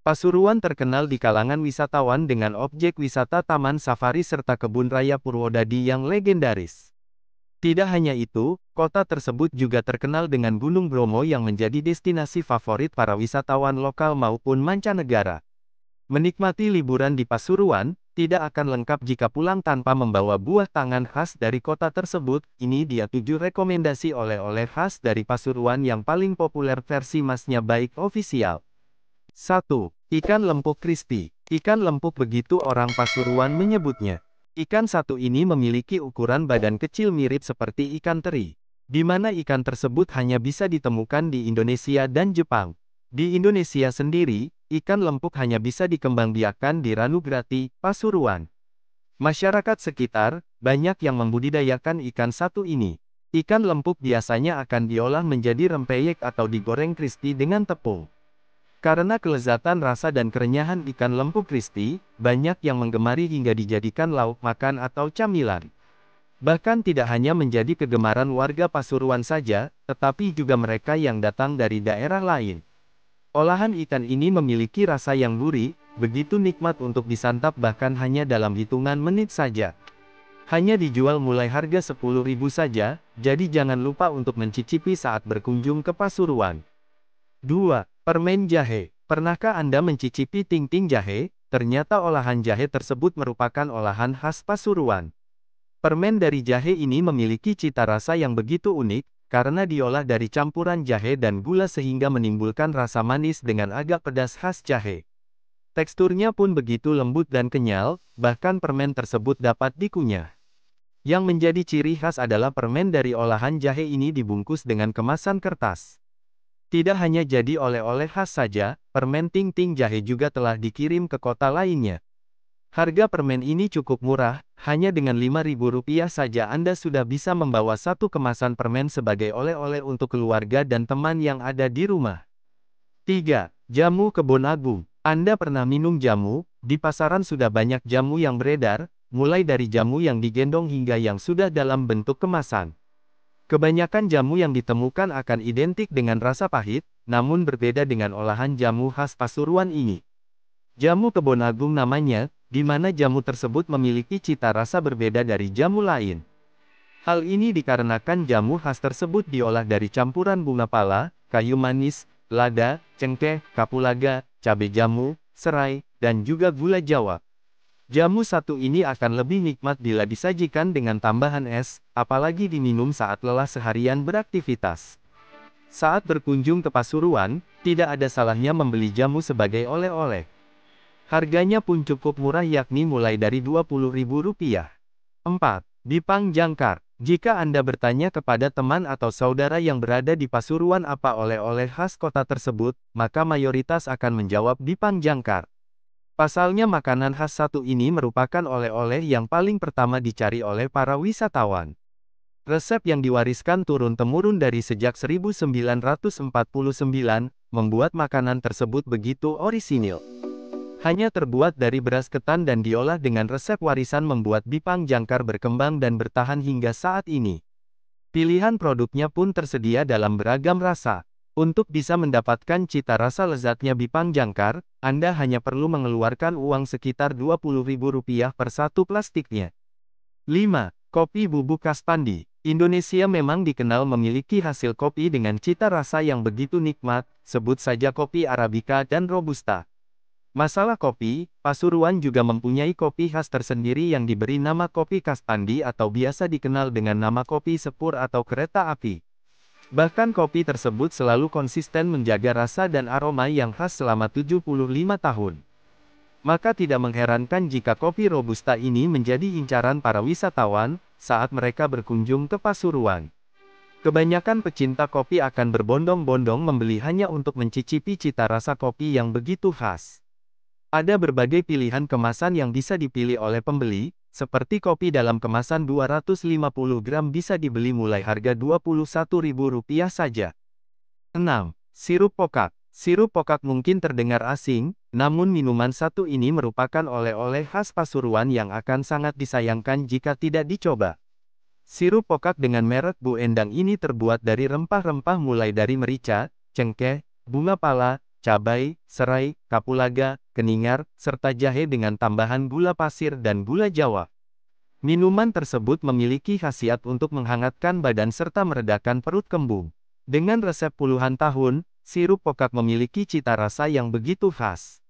Pasuruan terkenal di kalangan wisatawan dengan objek wisata Taman Safari serta Kebun Raya Purwodadi yang legendaris. Tidak hanya itu, kota tersebut juga terkenal dengan Gunung Bromo yang menjadi destinasi favorit para wisatawan lokal maupun mancanegara. Menikmati liburan di Pasuruan, tidak akan lengkap jika pulang tanpa membawa buah tangan khas dari kota tersebut. Ini dia 7 rekomendasi oleh-oleh khas dari Pasuruan yang paling populer versi Masnya Baik official. 1. Ikan lempuk crispy. Ikan lempuk begitu orang Pasuruan menyebutnya. Ikan satu ini memiliki ukuran badan kecil mirip seperti ikan teri, di mana ikan tersebut hanya bisa ditemukan di Indonesia dan Jepang. Di Indonesia sendiri, ikan lempuk hanya bisa dikembangbiakkan di Ranugrati, Pasuruan. Masyarakat sekitar, banyak yang membudidayakan ikan satu ini. Ikan lempuk biasanya akan diolah menjadi rempeyek atau digoreng crispy dengan tepung. Karena kelezatan rasa dan kerenyahan ikan lempuk crispy, banyak yang menggemari hingga dijadikan lauk makan atau camilan. Bahkan tidak hanya menjadi kegemaran warga Pasuruan saja, tetapi juga mereka yang datang dari daerah lain. Olahan ikan ini memiliki rasa yang gurih, begitu nikmat untuk disantap bahkan hanya dalam hitungan menit saja. Hanya dijual mulai harga 10.000 saja, jadi jangan lupa untuk mencicipi saat berkunjung ke Pasuruan. 2. Permen jahe. Pernahkah Anda mencicipi ting-ting jahe? Ternyata olahan jahe tersebut merupakan olahan khas Pasuruan. Permen dari jahe ini memiliki cita rasa yang begitu unik, karena diolah dari campuran jahe dan gula sehingga menimbulkan rasa manis dengan agak pedas khas jahe. Teksturnya pun begitu lembut dan kenyal, bahkan permen tersebut dapat dikunyah. Yang menjadi ciri khas adalah permen dari olahan jahe ini dibungkus dengan kemasan kertas. Tidak hanya jadi oleh-oleh khas saja, permen ting-ting jahe juga telah dikirim ke kota lainnya. Harga permen ini cukup murah, hanya dengan Rp5.000 saja Anda sudah bisa membawa satu kemasan permen sebagai oleh-oleh untuk keluarga dan teman yang ada di rumah. 3. Jamu Kebon Agung. Anda pernah minum jamu? Di pasaran sudah banyak jamu yang beredar, mulai dari jamu yang digendong hingga yang sudah dalam bentuk kemasan. Kebanyakan jamu yang ditemukan akan identik dengan rasa pahit, namun berbeda dengan olahan jamu khas Pasuruan ini. Jamu Kebon Agung namanya, di mana jamu tersebut memiliki cita rasa berbeda dari jamu lain. Hal ini dikarenakan jamu khas tersebut diolah dari campuran bunga pala, kayu manis, lada, cengkeh, kapulaga, cabai jamu, serai, dan juga gula Jawa. Jamu satu ini akan lebih nikmat bila disajikan dengan tambahan es, apalagi diminum saat lelah seharian beraktivitas. Saat berkunjung ke Pasuruan, tidak ada salahnya membeli jamu sebagai oleh-oleh. Harganya pun cukup murah yakni mulai dari Rp20.000. 4. Bipang Jangkar. Jika Anda bertanya kepada teman atau saudara yang berada di Pasuruan apa oleh-oleh khas kota tersebut, maka mayoritas akan menjawab Bipang Jangkar. Pasalnya makanan khas satu ini merupakan oleh-oleh yang paling pertama dicari oleh para wisatawan. Resep yang diwariskan turun-temurun dari sejak 1949, membuat makanan tersebut begitu orisinil. Hanya terbuat dari beras ketan dan diolah dengan resep warisan membuat Bipang Jangkar berkembang dan bertahan hingga saat ini. Pilihan produknya pun tersedia dalam beragam rasa. Untuk bisa mendapatkan cita rasa lezatnya Bipang Jangkar, Anda hanya perlu mengeluarkan uang sekitar Rp20.000 per satu plastiknya. 5. Kopi bubuk Kaspandi. Indonesia memang dikenal memiliki hasil kopi dengan cita rasa yang begitu nikmat, sebut saja kopi Arabica dan Robusta. Masalah kopi, Pasuruan juga mempunyai kopi khas tersendiri yang diberi nama kopi Kaspandi atau biasa dikenal dengan nama kopi sepur atau kereta api. Bahkan kopi tersebut selalu konsisten menjaga rasa dan aroma yang khas selama 75 tahun. Maka tidak mengherankan jika kopi Robusta ini menjadi incaran para wisatawan, saat mereka berkunjung ke Pasuruan. Kebanyakan pecinta kopi akan berbondong-bondong membeli hanya untuk mencicipi cita rasa kopi yang begitu khas. Ada berbagai pilihan kemasan yang bisa dipilih oleh pembeli, seperti kopi dalam kemasan 250 gram bisa dibeli mulai harga Rp21.000 saja. 6. Sirup pokak. Sirup pokak mungkin terdengar asing, namun minuman satu ini merupakan oleh-oleh khas Pasuruan yang akan sangat disayangkan jika tidak dicoba. Sirup pokak dengan merek Bu Endang ini terbuat dari rempah-rempah mulai dari merica, cengkeh, bunga pala, cabai, serai, kapulaga, keningar, serta jahe dengan tambahan gula pasir dan gula Jawa. Minuman tersebut memiliki khasiat untuk menghangatkan badan serta meredakan perut kembung. Dengan resep puluhan tahun, sirup pokak memiliki cita rasa yang begitu khas.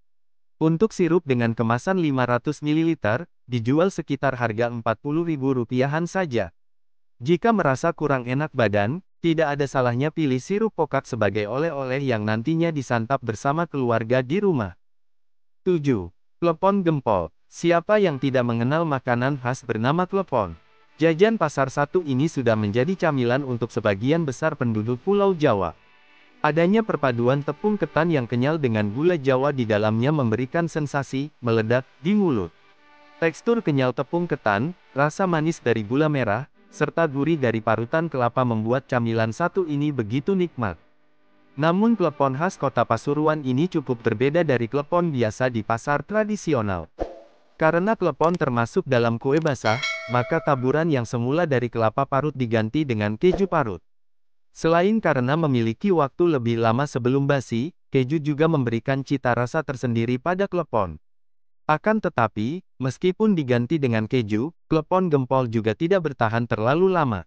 Untuk sirup dengan kemasan 500 ml, dijual sekitar harga Rp40.000-an saja. Jika merasa kurang enak badan, tidak ada salahnya pilih sirup pokak sebagai oleh-oleh yang nantinya disantap bersama keluarga di rumah. 7. Klepon gempol. Siapa yang tidak mengenal makanan khas bernama klepon? Jajan pasar satu ini sudah menjadi camilan untuk sebagian besar penduduk Pulau Jawa. Adanya perpaduan tepung ketan yang kenyal dengan gula Jawa di dalamnya memberikan sensasi meledak di mulut. Tekstur kenyal tepung ketan, rasa manis dari gula merah, serta gurih dari parutan kelapa membuat camilan satu ini begitu nikmat. Namun klepon khas kota Pasuruan ini cukup berbeda dari klepon biasa di pasar tradisional. Karena klepon termasuk dalam kue basah, maka taburan yang semula dari kelapa parut diganti dengan keju parut. Selain karena memiliki waktu lebih lama sebelum basi, keju juga memberikan cita rasa tersendiri pada klepon. Akan tetapi, meskipun diganti dengan keju, klepon gempol juga tidak bertahan terlalu lama.